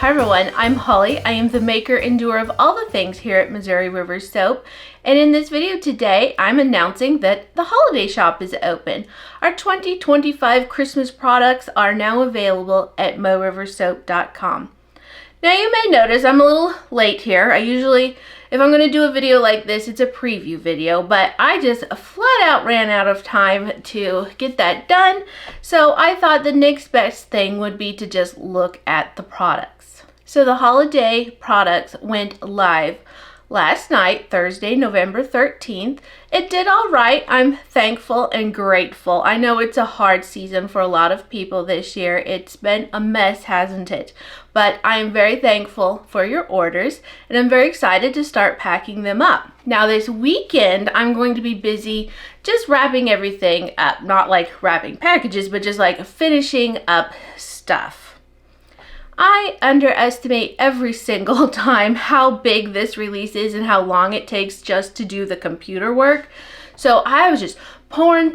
Hi everyone, I'm Holly. I am the maker and doer of all the things here at Missouri River Soap. And in this video today, I'm announcing that the holiday shop is open. Our 2025 Christmas products are now available at moriversoap.com. Now you may notice I'm a little late here. I usually, if I'm going to do a video like this, it's a preview video, but I just flat out ran out of time to get that done. So I thought the next best thing would be to just look at the products. So the holiday products went live last night, Thursday, November 13th. It did all right. I'm thankful and grateful. I know it's a hard season for a lot of people this year. It's been a mess, hasn't it? But I am very thankful for your orders, and I'm very excited to start packing them up. Now this weekend, I'm going to be busy just wrapping everything up. Not like wrapping packages, but just like finishing up stuff. I underestimate every single time how big this release is and how long it takes just to do the computer work. So I was just pouring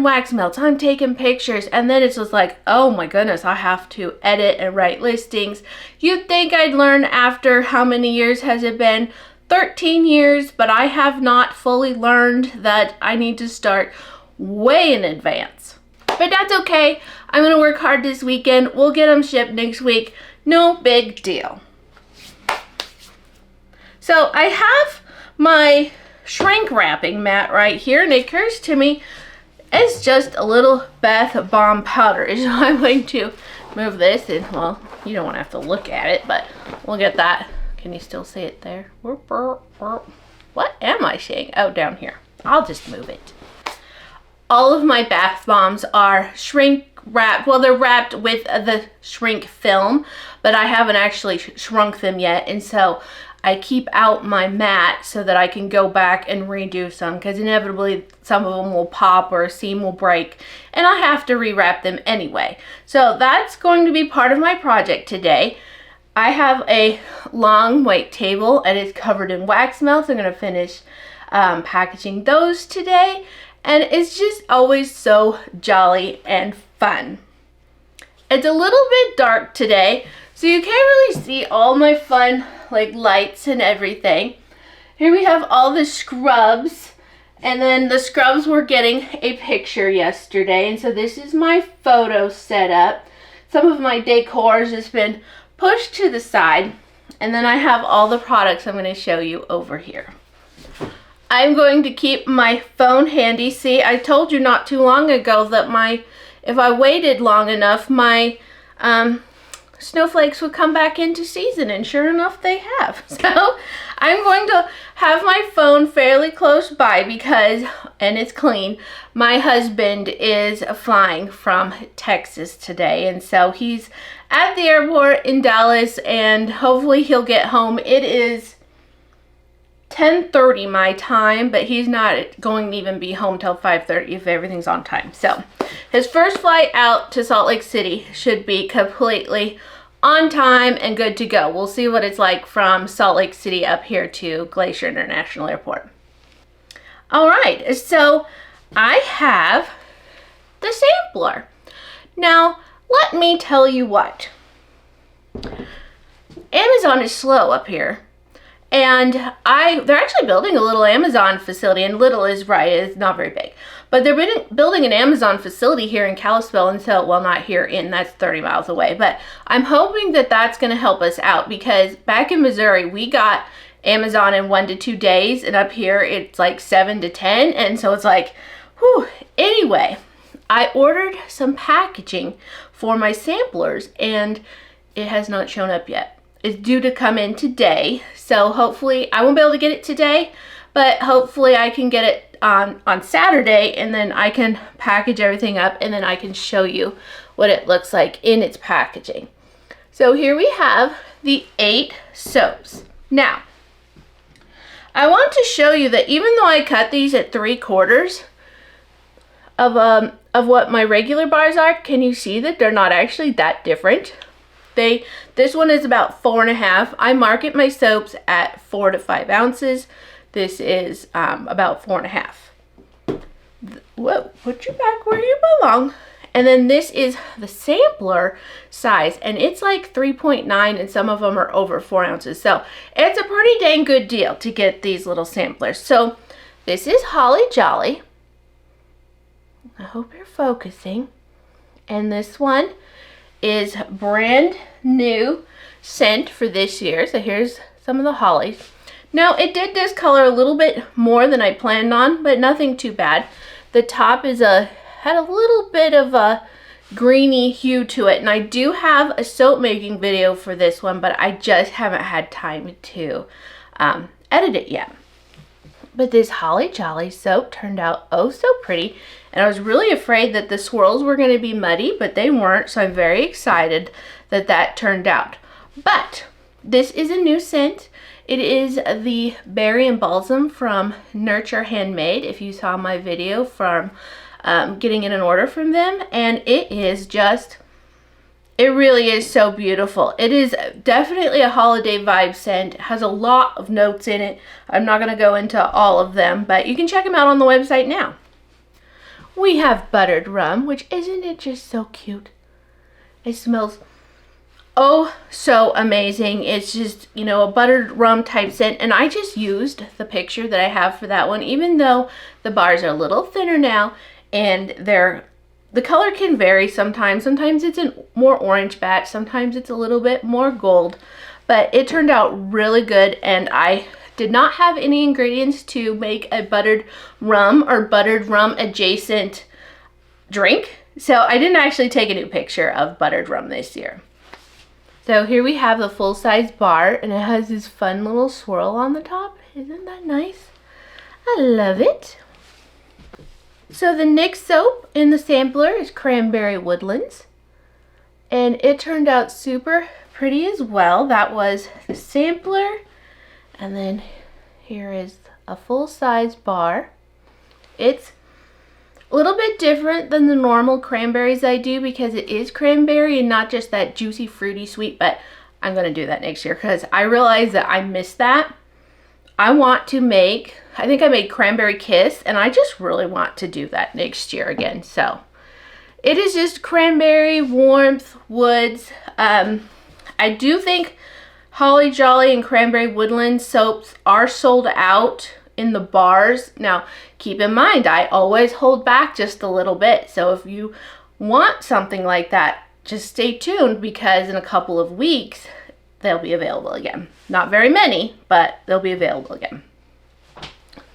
wax melts. I'm taking pictures, and then it's just like, oh my goodness, I have to edit and write listings. You'd think I'd learn after how many years has it been? 13 years, but I have not fully learned that I need to start way in advance. But that's okay. I'm going to work hard this weekend. We'll get them shipped next week. No big deal. So I have my shrink wrapping mat right here, and it occurs to me it's just a little bath bomb powder. So I'm going to move this, and well, you don't want to have to look at it, but we'll get that. Can you still see it there? What am I saying? Oh, down here. I'll just move it. All of my bath bombs are shrink wrapped. Well, they're wrapped with the shrink film, but I haven't actually shrunk them yet. And so I keep out my mat so that I can go back and redo some, because inevitably some of them will pop or a seam will break and I have to rewrap them anyway. So that's going to be part of my project today. I have a long white table and it's covered in wax melts. I'm going to finish packaging those today. And it's just always so jolly and fun. It's a little bit dark today, so you can't really see all my fun like lights and everything. Here we have all the scrubs, and then the scrubs were getting a picture yesterday, and so this is my photo setup. Some of my decor has just been pushed to the side, and then I have all the products I'm going to show you over here. I'm going to keep my phone handy. See, I told you not too long ago that if I waited long enough, my snowflakes would come back into season, and sure enough they have. So I'm going to have my phone fairly close by because, and it's clean, my husband is flying from Texas today, and so he's at the airport in Dallas, and hopefully he'll get home. It is 10:30 my time, but he's not going to even be home till 5:30 if everything's on time. So his first flight out to Salt Lake City should be completely on time and good to go. We'll see what it's like from Salt Lake City up here to Glacier International Airport. All right, so I have the sampler. Now, let me tell you what. Amazon is slow up here. And they're actually building a little Amazon facility, and little is right, it's not very big. But they're building an Amazon facility here in Kalispell, and so, well, not here that's 30 miles away. But I'm hoping that that's going to help us out, because back in Missouri, we got Amazon in 1 to 2 days, and up here it's like 7 to 10, and so it's like, whew. Anyway, I ordered some packaging for my samplers, and it has not shown up yet. It's due to come in today, so hopefully I won't be able to get it today, but hopefully I can get it on Saturday, and then I can package everything up, and then I can show you what it looks like in its packaging. So here we have the 8 soaps. Now, I want to show you that even though I cut these at 3/4 of what my regular bars are, can you see that they're not actually that different? This one is about 4.5. I market my soaps at 4 to 5 ounces. This is about 4.5. Whoa, put your back where you belong. And then this is the sampler size, and it's like 3.9, and some of them are over 4 ounces. So it's a pretty dang good deal to get these little samplers. So this is Holly Jolly. I hope you're focusing. And this one is brand new scent for this year. So here's some of the hollies. Now it did discolor a little bit more than I planned on, but nothing too bad. The top is had a little bit of a greeny hue to it, and I do have a soap making video for this one, but I just haven't had time to edit it yet. But this Holly Jolly soap turned out oh so pretty, and I was really afraid that the swirls were going to be muddy, but they weren't, so I'm very excited that that turned out. But this is a new scent. It is the Berry and Balsam from Nurture Handmade, if you saw my video from getting in an order from them, and it is just, it really is so beautiful. It is definitely a holiday vibe scent. It has a lot of notes in it. I'm not going to go into all of them, but you can check them out on the website now. We have buttered rum, which isn't it just so cute? It smells oh so amazing. It's just, you know, a buttered rum type scent, and I just used the picture that I have for that one, even though the bars are a little thinner now, and the color can vary sometimes. Sometimes it's a more orange batch, sometimes it's a little bit more gold, but it turned out really good, and I did not have any ingredients to make a buttered rum or buttered rum adjacent drink, so I didn't actually take a new picture of buttered rum this year. So here we have the full-size bar, and it has this fun little swirl on the top. Isn't that nice? I love it. So the NYX soap in the sampler is Cranberry Woodlands, and it turned out super pretty as well. That was the sampler, and then here is a full-size bar. It's a little bit different than the normal cranberries I do because it is cranberry and not just that juicy, fruity, sweet, but I'm going to do that next year because I realized that I missed that. I want to make, I think I made Cranberry Kiss, and I just really want to do that next year again. So it is just cranberry, warmth, woods. I do think Holly Jolly and Cranberry Woodland soaps are sold out in the bars. Now, keep in mind, I always hold back just a little bit. So if you want something like that, just stay tuned because in a couple of weeks, they'll be available again. Not very many, but they'll be available again.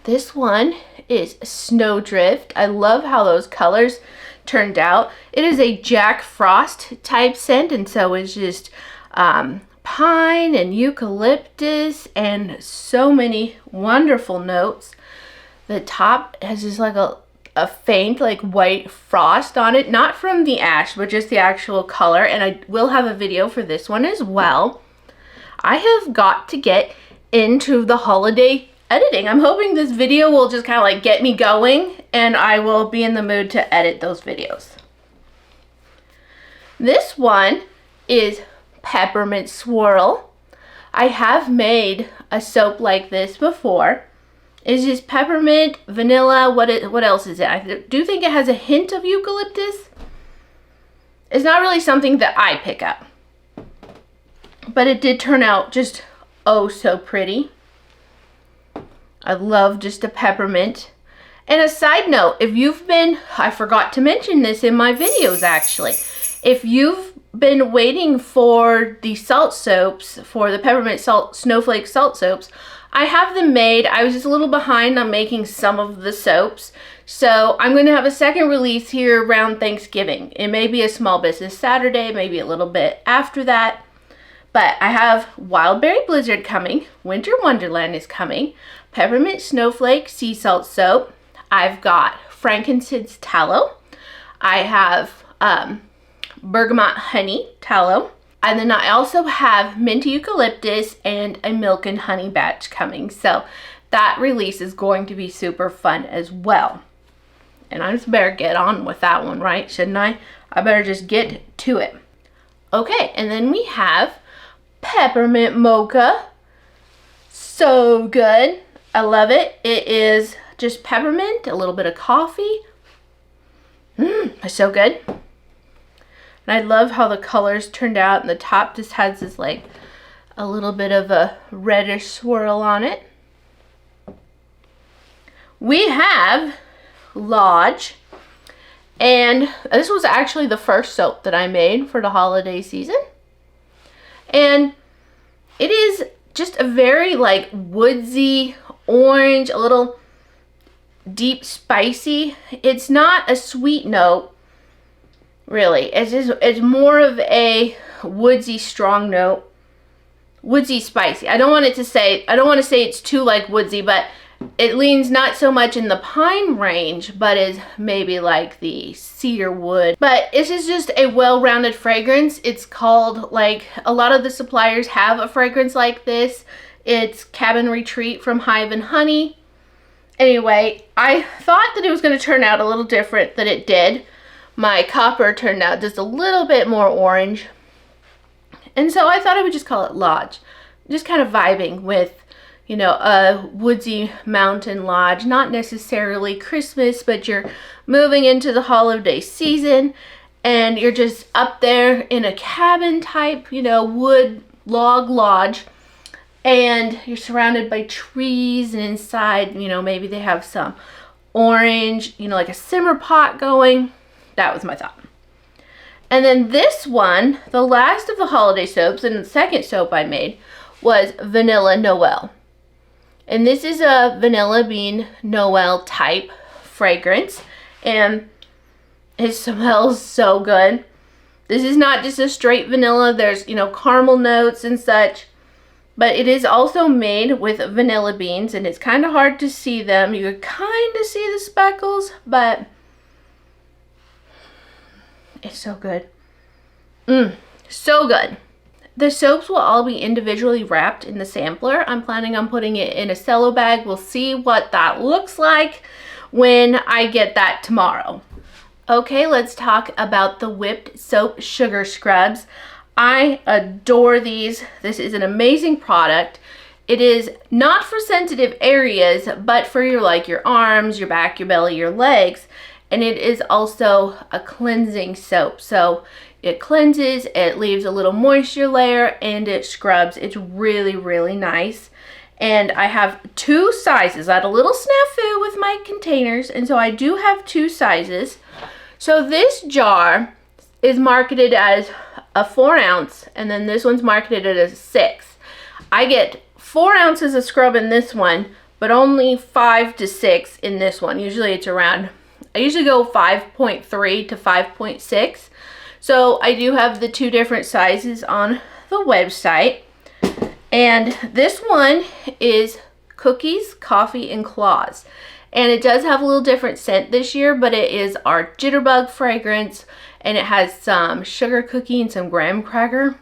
This one is Snowdrift. I love how those colors turned out. It is a Jack Frost type scent, and so it's just pine and eucalyptus and so many wonderful notes. The top has just like a faint like white frost on it, not from the ash, but just the actual color, and I will have a video for this one as well. I have got to get into the holiday editing. I'm hoping this video will just kind of like get me going, and I will be in the mood to edit those videos. This one is Peppermint Swirl. I have made a soap like this before. It's just peppermint, vanilla, what else is it? I do think it has a hint of eucalyptus. It's not really something that I pick up, but it did turn out just oh so pretty. I love just a peppermint. And a side note, if you've been, I forgot to mention this in my videos actually, if you've been waiting for the salt soaps, for the peppermint salt snowflake salt soaps, I have them made. I was just a little behind on making some of the soaps, so I'm going to have a second release here around Thanksgiving. It may be a Small Business Saturday, maybe a little bit after that, but I have Wildberry Blizzard coming, Winter Wonderland is coming, Peppermint Snowflake Sea Salt Soap, I've got Frankincense Tallow, I have Bergamot Honey Tallow, and then I also have Mint Eucalyptus and a Milk and Honey batch coming. So that release is going to be super fun as well. And I just better get on with that one, right? Shouldn't I? I better just get to it. Okay, and then we have Peppermint Mocha. So good. I love it. It is just peppermint, a little bit of coffee. It's so good. And I love how the colors turned out, and the top just has this like a little bit of a reddish swirl on it. We have Lodge, and this was actually the first soap that I made for the holiday season. And it is just a very like woodsy orange, a little deep spicy. It's not a sweet note, really. It's more of a woodsy strong note. Woodsy spicy. I don't want to say it's too like woodsy, but it leans not so much in the pine range, but is maybe like the cedar wood. But this is just a well-rounded fragrance. It's called, like, a lot of the suppliers have a fragrance like this. It's Cabin Retreat from Hive and Honey. Anyway, I thought that it was going to turn out a little different than it did. My copper turned out just a little bit more orange. And so I thought I would just call it Lodge. Just kind of vibing with, you know, a woodsy mountain lodge. Not necessarily Christmas, but you're moving into the holiday season and you're just up there in a cabin type, you know, wood log lodge. And you're surrounded by trees, and inside, you know, maybe they have some orange, you know, like a simmer pot going. That was my thought. And then this one, the last of the holiday soaps, and the second soap I made, was Vanilla Noel. And this is a vanilla bean Noel type fragrance, and it smells so good. This is not just a straight vanilla. There's, you know, caramel notes and such, but it is also made with vanilla beans, and it's kind of hard to see them. You can kind of see the speckles, but it's so good. So good. The soaps will all be individually wrapped in the sampler. I'm planning on putting it in a cello bag. We'll see what that looks like when I get that tomorrow. Okay, let's talk about the whipped soap sugar scrubs. I adore these. This is an amazing product. It is not for sensitive areas, but for your, like, your arms, your back, your belly, your legs. And it is also a cleansing soap. So it cleanses, it leaves a little moisture layer, and it scrubs. It's really, really nice. And I have two sizes. I had a little snafu with my containers, and so I do have two sizes. So this jar is marketed as a 4 ounce, and then this one's marketed as a 6. I get 4 ounces of scrub in this one, but only 5 to 6 in this one. Usually it's around, I usually go 5.3 to 5.6. So I do have the two different sizes on the website. And this one is Cookies, Coffee, and Claws. And it does have a little different scent this year, but it is our Jitterbug fragrance. And it has some sugar cookie and some graham cracker.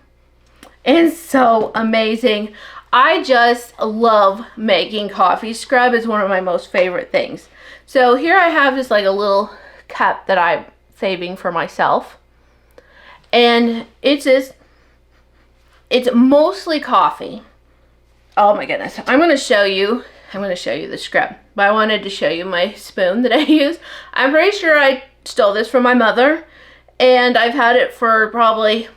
It's so amazing. I just love making coffee scrub. It's one of my most favorite things. So here I have just like a little cup that I'm saving for myself. And it's mostly coffee. Oh my goodness. I'm going to show you the scrub. But I wanted to show you my spoon that I use. I'm pretty sure I stole this from my mother. And I've had it for probably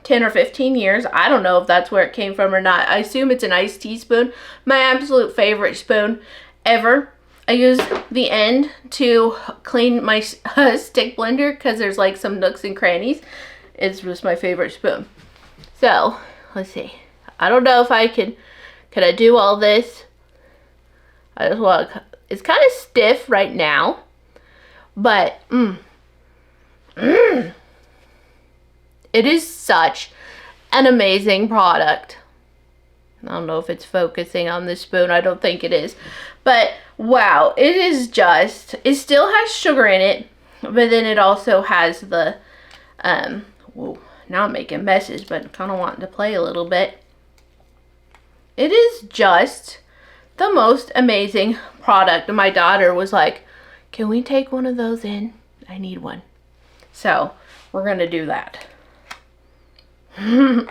10 or 15 years. I don't know if that's where it came from or not. I assume it's an iced teaspoon. My absolute favorite spoon ever. I use the end to clean my stick blender because there's like some nooks and crannies. It's just my favorite spoon. So, let's see. I don't know if I can I do all this? I just want to, it's kind of stiff right now, but it is such an amazing product. I don't know if it's focusing on this spoon. I don't think it is. But wow, it is just, it still has sugar in it, but then it also has the, whoa, now I'm making messes, but kind of wanting to play a little bit. It is just the most amazing product. And my daughter was like, can we take one of those in? I need one. So we're going to do that. I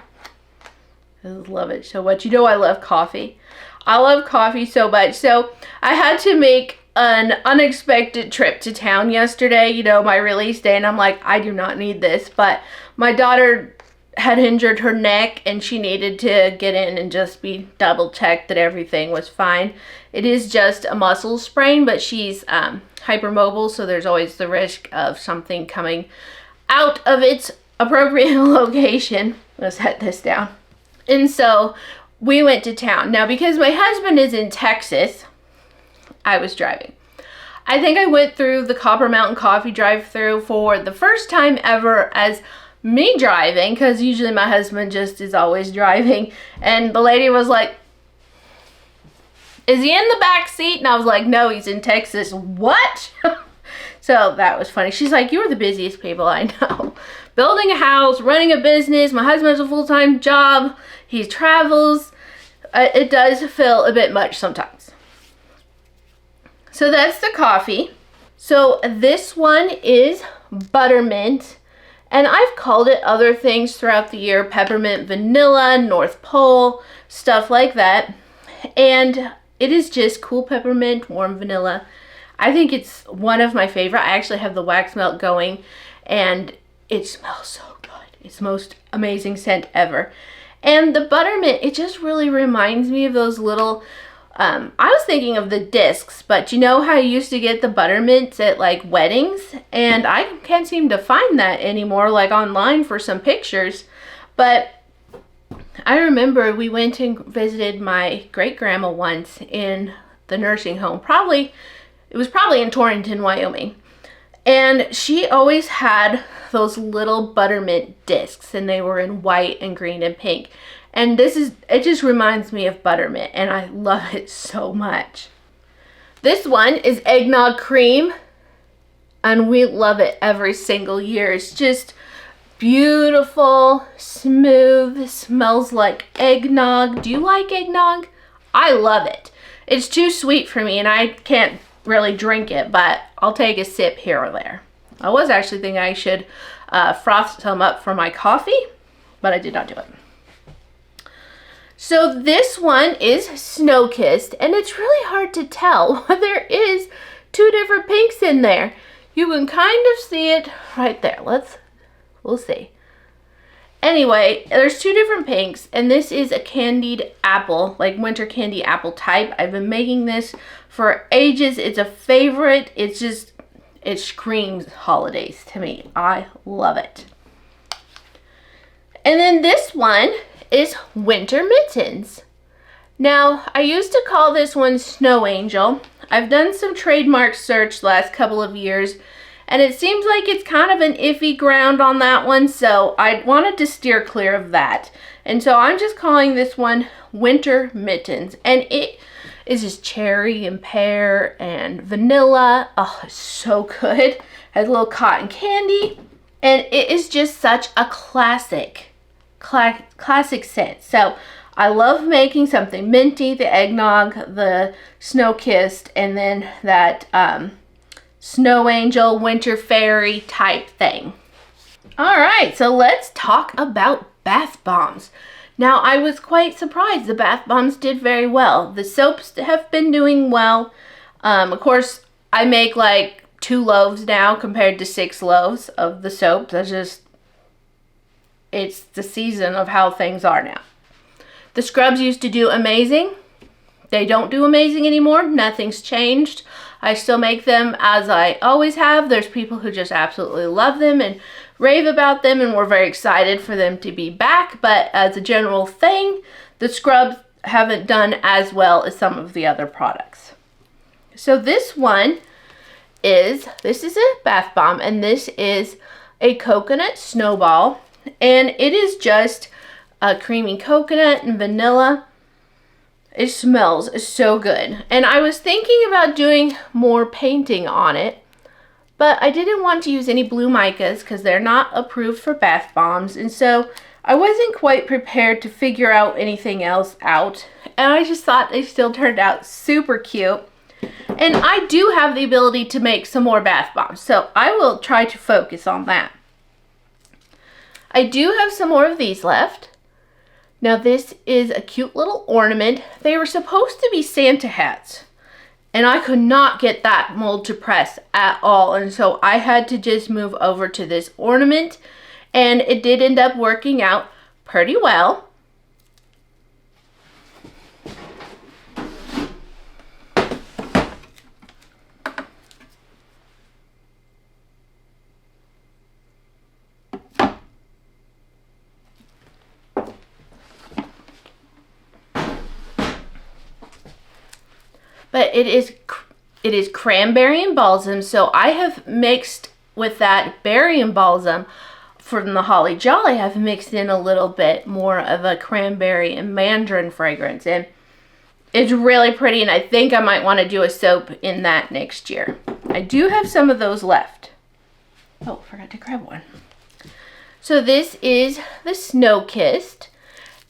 love it so much. You know I love coffee. I love coffee so much. So I had to make an unexpected trip to town yesterday, you know, my release day, and I'm like, I do not need this, but my daughter had injured her neck and she needed to get in and just be double checked that everything was fine. It is just a muscle sprain, but she's hypermobile, so there's always the risk of something coming out of its appropriate location. Let's set this down. And so we went to town. Now, because my husband is in Texas, I was driving. I think I went through the Copper Mountain Coffee drive-thru for the first time ever as me driving, because usually my husband just is always driving. And the lady was like, is he in the back seat? And I was like, no, he's in Texas. What? So that was funny. She's like, you're the busiest people I know. Building a house, running a business. My husband has a full-time job. He travels. It does feel a bit much sometimes. So that's the coffee. So this one is buttermint. And I've called it other things throughout the year. Peppermint vanilla, North Pole, stuff like that. And it is just cool peppermint, warm vanilla. I think it's one of my favorite. I actually have the wax melt going and it smells so good. It's the most amazing scent ever. And the buttermint, it just really reminds me of those little, I was thinking of the discs, but you know how you used to get the buttermints at like weddings? And I can't seem to find that anymore, like online for some pictures. But I remember we went and visited my great-grandma once in the nursing home. It was probably in Torrington, Wyoming. And she always had those little buttermint discs, and they were in white and green and pink. And it just reminds me of buttermint, and I love it so much. This one is eggnog cream, and we love it every single year. It's just beautiful, smooth, smells like eggnog. Do you like eggnog? I love it. It's too sweet for me, and I can't really drink it, but I'll take a sip here or there. I was actually thinking I should froth some up for my coffee, but I did not do it. So this one is snow-kissed, and it's really hard to tell. There is two different pinks in there. You can kind of see it right there. We'll see. Anyway, there's two different pinks, and this is a candied apple, like winter candy apple type. I've been making this for ages. It's a favorite. It screams holidays to me. I love it. And then this one is winter mittens. Now, I used to call this one Snow Angel. I've done some trademark search the last couple of years, and it seems like it's kind of an iffy ground on that one, so I wanted to steer clear of that. And so I'm just calling this one Winter Mittens. And it is just cherry and pear and vanilla. Oh, it's so good. Has a little cotton candy. And it is just such a classic scent. So I love making something minty, the eggnog, the snow-kissed, and then that Snow Angel, Winter Fairy type thing. All right, so let's talk about bath bombs. Now, I was quite surprised. The bath bombs did very well. The soaps have been doing well. Of course, I make like 2 loaves now compared to 6 loaves of the soap. It's the season of how things are now. The scrubs used to do amazing. They don't do amazing anymore. Nothing's changed. I still make them as I always have. There's people who just absolutely love them and rave about them, and we're very excited for them to be back. But as a general thing, the scrubs haven't done as well as some of the other products. So this is a bath bomb, and this is a coconut snowball, and it is just a creamy coconut and vanilla. It smells so good. And I was thinking about doing more painting on it, but I didn't want to use any blue micas because they're not approved for bath bombs. And so I wasn't quite prepared to figure out anything else out. And I just thought they still turned out super cute. And I do have the ability to make some more bath bombs, so I will try to focus on that. I do have some more of these left. Now this is a cute little ornament. They were supposed to be Santa hats, and I could not get that mold to press at all. And so I had to just move over to this ornament, and it did end up working out pretty well. But it is cranberry and balsam, so I have mixed with that berry and balsam from the Holly Jolly. I've mixed in a little bit more of a cranberry and mandarin fragrance, and it's really pretty, and I think I might want to do a soap in that next year. I do have some of those left. Oh, forgot to grab one. So this is the Snow Kissed,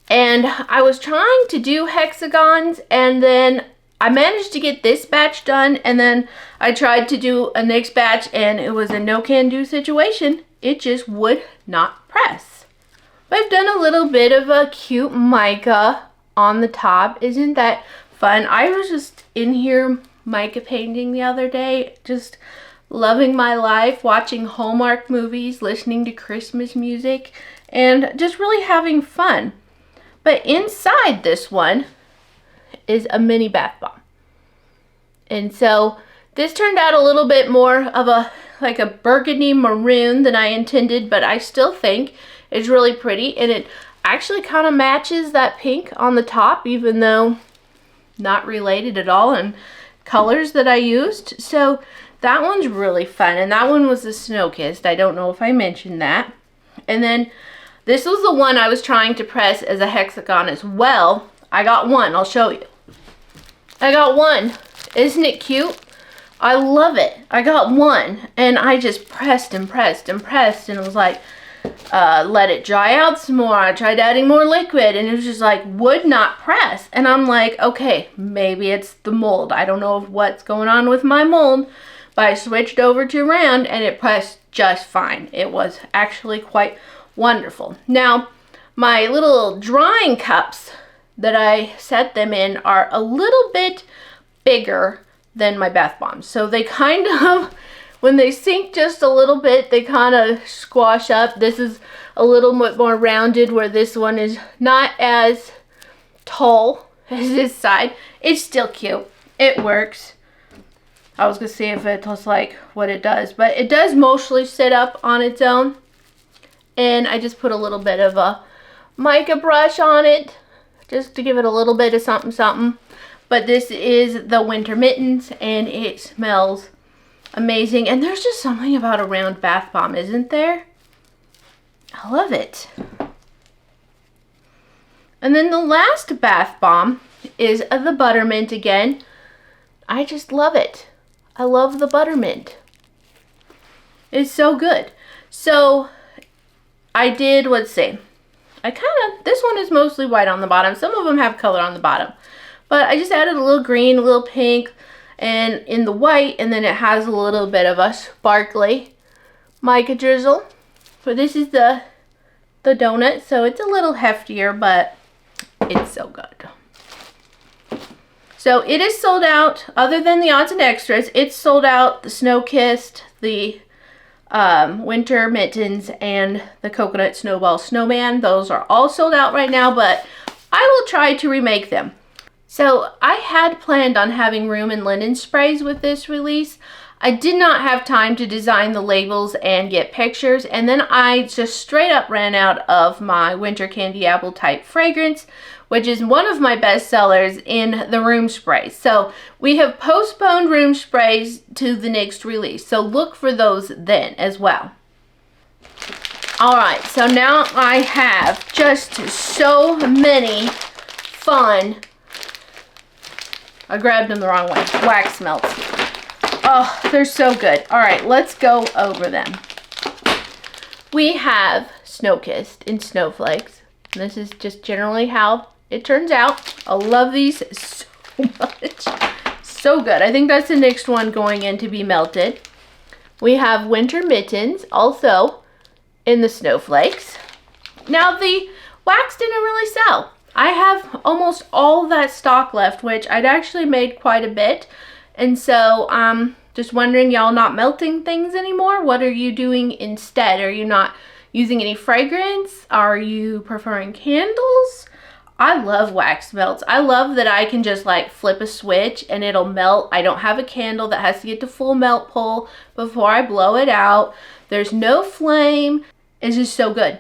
and I was trying to do hexagons, and then I managed to get this batch done, and then I tried to do a next batch, and it was a no-can-do situation. It just would not press. I've done a little bit of a cute mica on the top. Isn't that fun? I was just in here mica painting the other day, just loving my life, watching Hallmark movies, listening to Christmas music, and just really having fun. But inside this one is a mini bath bomb. And so this turned out a little bit more of a like a burgundy maroon than I intended, but I still think it's really pretty, and it actually kind of matches that pink on the top, even though not related at all in colors that I used. So that one's really fun, and that one was the Snow Kissed. I don't know if I mentioned that. And then this was the one I was trying to press as a hexagon as well. I got one. I'll show you. I got one. Isn't it cute? I love it. I got one, and I just pressed and pressed and pressed, and it was like, let it dry out some more. I tried adding more liquid, and it was just like, would not press. And I'm like, okay, maybe it's the mold. I don't know what's going on with my mold, but I switched over to round, and it pressed just fine. It was actually quite wonderful. Now, my little drying cups that I set them in are a little bit bigger than my bath bombs. So they kind of, when they sink just a little bit, they kind of squash up. This is a little bit more rounded, where this one is not as tall as this side. It's still cute. It works. I was going to see if it was like what it does, but it does mostly sit up on its own. And I just put a little bit of a mica brush on it, just to give it a little bit of something something. But this is the Winter Mittens, and it smells amazing. And there's just something about a round bath bomb, isn't there? I love it. And then the last bath bomb is the Buttermint again. I just love it. I love the Buttermint. It's so good. So I did, let's see. This one is mostly white on the bottom. Some of them have color on the bottom. But I just added a little green, a little pink, and in the white, and then it has a little bit of a sparkly mica drizzle. So this is the donut, so it's a little heftier, but it's so good. So it is sold out. Other than the odds and extras, it's sold out. The Snow Kissed, the Winter Mittens, and the Coconut Snowball Snowman. Those are all sold out right now, but I will try to remake them. So I had planned on having room and linen sprays with this release. I did not have time to design the labels and get pictures, and then I just straight up ran out of my Winter Candy Apple type fragrance, which is one of my best sellers in the room sprays. So we have postponed room sprays to the next release, so look for those then as well. Alright, so now I have just so many fun, I grabbed them the wrong way, wax melts. Oh, they're so good. Alright, let's go over them. We have Snow Kissed in Snowflakes. This is just generally how it turns out. I love these so much. So good. I think that's the next one going in to be melted. We have Winter Mittens, also in the Snowflakes. Now, the wax didn't really sell. I have almost all that stock left, which I'd actually made quite a bit. And so just wondering, y'all not melting things anymore? What are you doing instead? Are you not using any fragrance? Are you preferring candles? I love wax melts. I love that I can just like flip a switch and it'll melt. I don't have a candle that has to get to full melt pull before I blow it out. There's no flame. It's just so good.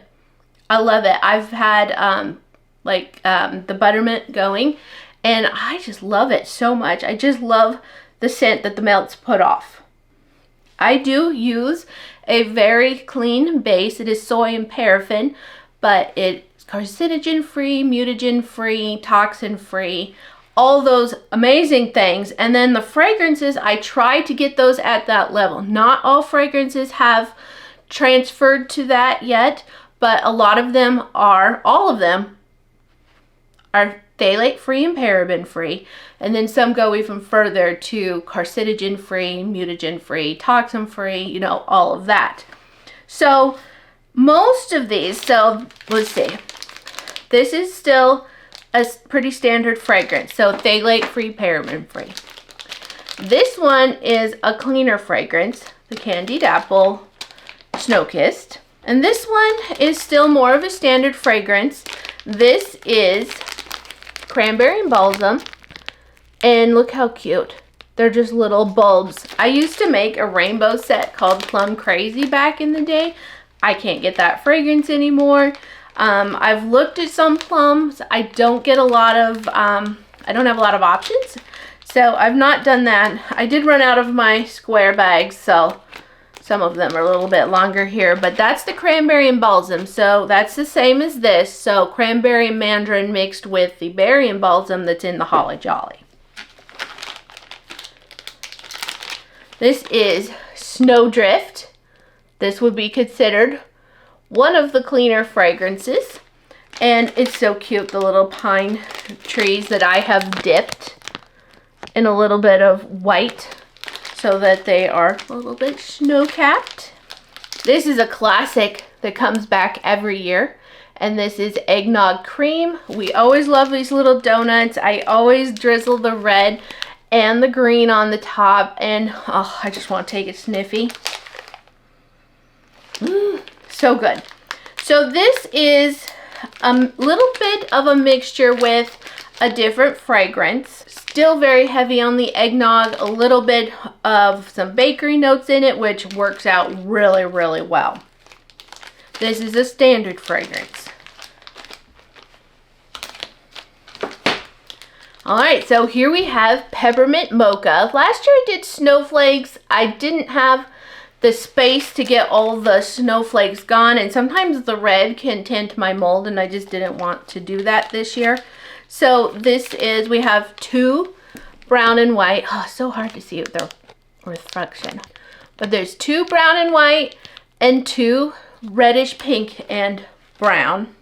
I love it. I've had the buttermint going and I just love it so much. I just love the scent that the melts put off. I do use a very clean base. It is soy and paraffin, but it's carcinogen free, mutagen free, toxin free, all those amazing things. And then the fragrances, I try to get those at that level. Not all fragrances have transferred to that yet, but a lot of them are, all of them are phthalate free and paraben free. And then some go even further to carcinogen free, mutagen free, toxin free, you know, all of that. So most of these, so let's see. This is still a pretty standard fragrance. So phthalate free, paraben free. This one is a cleaner fragrance, the Candied Apple Snow Kissed. And this one is still more of a standard fragrance. This is Cranberry and Balsam. And look how cute. They're just little bulbs. I used to make a rainbow set called Plum Crazy back in the day. I can't get that fragrance anymore. I've looked at some plums. I don't get a lot of, I don't have a lot of options. So I've not done that. I did run out of my square bags, so some of them are a little bit longer here, but that's the Cranberry and Balsam. So that's the same as this. So cranberry and mandarin mixed with the berry and balsam that's in the Holly Jolly. This is Snowdrift. This would be considered one of the cleaner fragrances. And it's so cute, the little pine trees that I have dipped in a little bit of white so that they are a little bit snow-capped. This is a classic that comes back every year. And this is Eggnog Cream. We always love these little donuts. I always drizzle the red and the green on the top. And oh, I just want to take a sniffy. So good. So this is a little bit of a mixture with a different fragrance. Still very heavy on the eggnog, a little bit of some bakery notes in it, which works out really, really well. This is a standard fragrance. Alright, so here we have Peppermint Mocha. Last year I did snowflakes. I didn't have the space to get all the snowflakes gone, and sometimes the red can tint my mold, and I just didn't want to do that this year. So this is, we have two brown and white. Oh, so hard to see with the reflection. But there's two brown and white and two reddish pink and brown.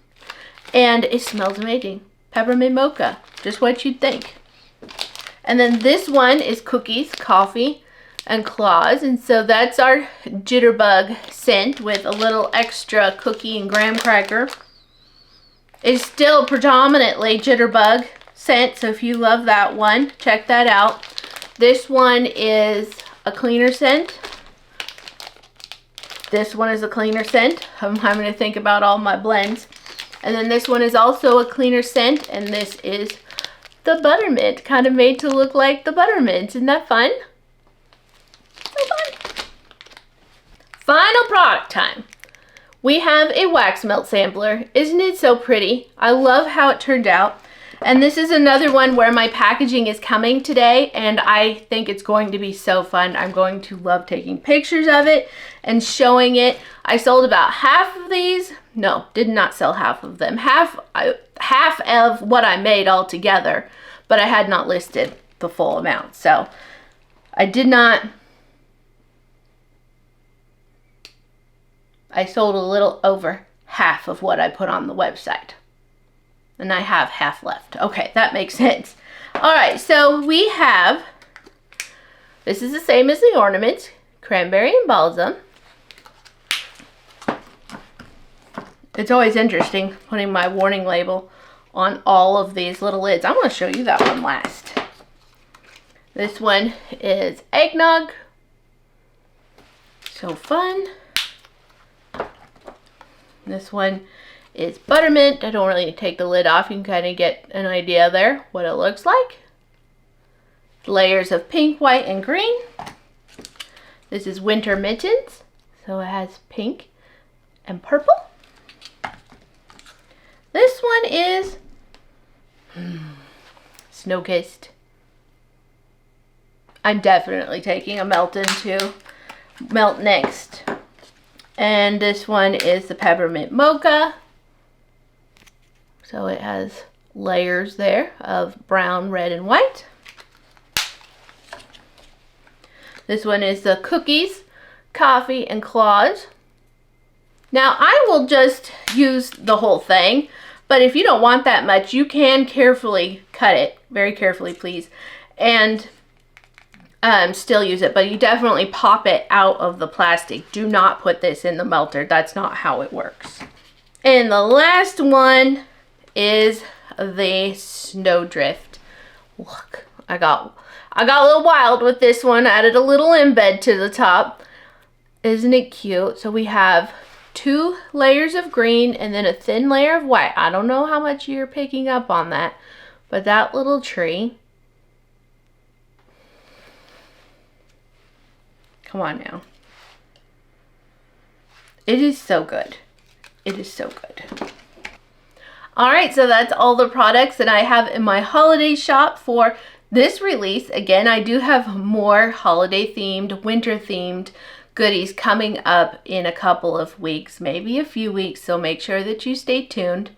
And it smells amazing. Peppermint Mocha, just what you'd think. And then this one is Cookies, Coffee, and Claws. And so that's our Jitterbug scent with a little extra cookie and graham cracker. It's still predominantly Jitterbug scent, so if you love that one, check that out. This one is a cleaner scent. This one is a cleaner scent. I'm having to think about all my blends. And then this one is also a cleaner scent, and this is the Buttermint, kind of made to look like the Buttermint. Isn't that fun? So fun. Final product time. We have a wax melt sampler. Isn't it so pretty? I love how it turned out. And this is another one where my packaging is coming today, and I think it's going to be so fun. I'm going to love taking pictures of it and showing it. I sold about half of these. No, did not sell half of them. Half of what I made altogether, but I had not listed the full amount. So I did not. I sold a little over half of what I put on the website. And I have half left. Okay, that makes sense. Alright, so we have, this is the same as the ornaments, Cranberry and Balsam. It's always interesting putting my warning label on all of these little lids. I'm going to show you that one last. This one is eggnog. So fun. This one is buttermint. I don't really need to take the lid off. You can kind of get an idea there what it looks like. Layers of pink, white, and green. This is winter mittens. So it has pink and purple. This one is snow-kissed. I'm definitely taking a Melton to melt next. And this one is the peppermint mocha. So it has layers there of brown, red, and white. This one is the cookies, coffee, and claws. Now I will just use the whole thing, but if you don't want that much, you can carefully cut it, very carefully please, and still use it, but you definitely pop it out of the plastic. Do not put this in the melter. That's not how it works. And the last one is the snowdrift. Look, I got a little wild with this one. Added a little embed to the top. Isn't it cute? So we have 2 layers of green and then a thin layer of white. I don't know how much you're picking up on that, but that little tree. Come on now. It is so good. It is so good. Alright, so that's all the products that I have in my holiday shop for this release. Again, I do have more holiday themed, winter themed goodies coming up in a couple of weeks, maybe a few weeks, so make sure that you stay tuned.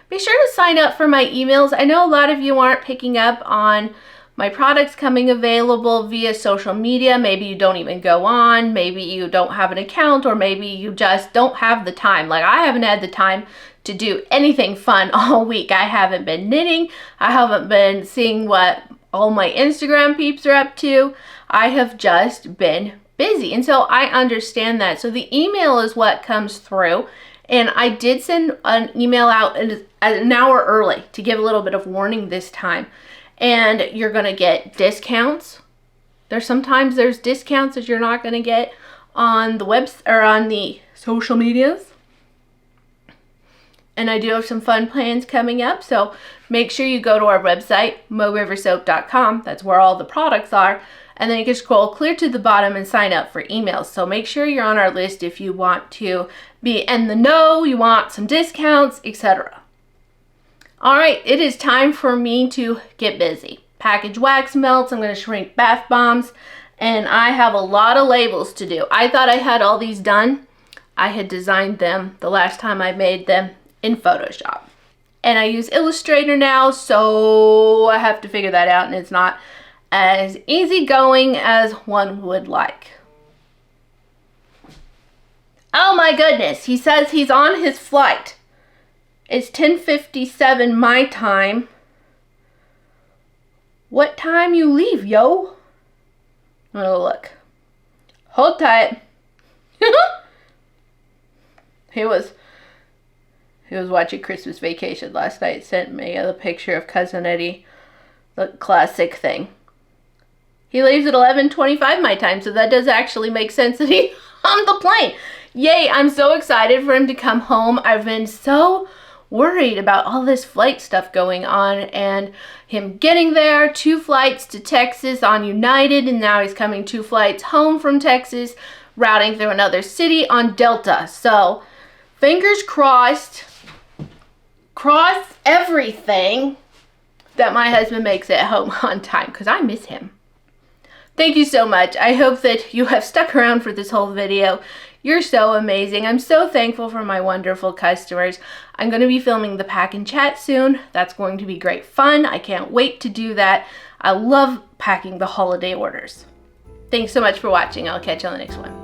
Be sure to sign up for my emails. I know a lot of you aren't picking up on my products coming available via social media. Maybe you don't even go on, maybe you don't have an account, or maybe you just don't have the time. Like I haven't had the time to do anything fun all week. I haven't been knitting. I haven't been seeing what all my Instagram peeps are up to. I have just been busy, and so I understand that. So the email is what comes through, and I did send an email out an hour early to give a little bit of warning this time. And you're gonna get discounts. Sometimes there's discounts that you're not gonna get on the web or on the social medias. And I do have some fun plans coming up, so make sure you go to our website, moriversoap.com. That's where all the products are. And then you can scroll clear to the bottom and sign up for emails. So make sure you're on our list if you want to be in the know, you want some discounts, etc. Alright, it is time for me to get busy. Package wax melts, I'm going to shrink bath bombs, and I have a lot of labels to do. I thought I had all these done. I had designed them the last time I made them in Photoshop. And I use Illustrator now, so I have to figure that out, and it's not as easygoing as one would like. Oh my goodness, he says he's on his flight. It's 10:57 my time. What time you leave, yo? I'm gonna look. Hold tight. He was watching Christmas Vacation last night. Sent me the picture of Cousin Eddie, the classic thing. He leaves at 11:25 my time, so that does actually make sense that he's on the plane. Yay, I'm so excited for him to come home. I've been so worried about all this flight stuff going on and him getting there. 2 flights to Texas on United, and now he's coming 2 flights home from Texas, routing through another city on Delta. So fingers crossed, cross everything that my husband makes it home on time, because I miss him. Thank you so much. I hope that you have stuck around for this whole video. You're so amazing. I'm so thankful for my wonderful customers. I'm going to be filming the pack and chat soon. That's going to be great fun. I can't wait to do that. I love packing the holiday orders. Thanks so much for watching. I'll catch you on the next one.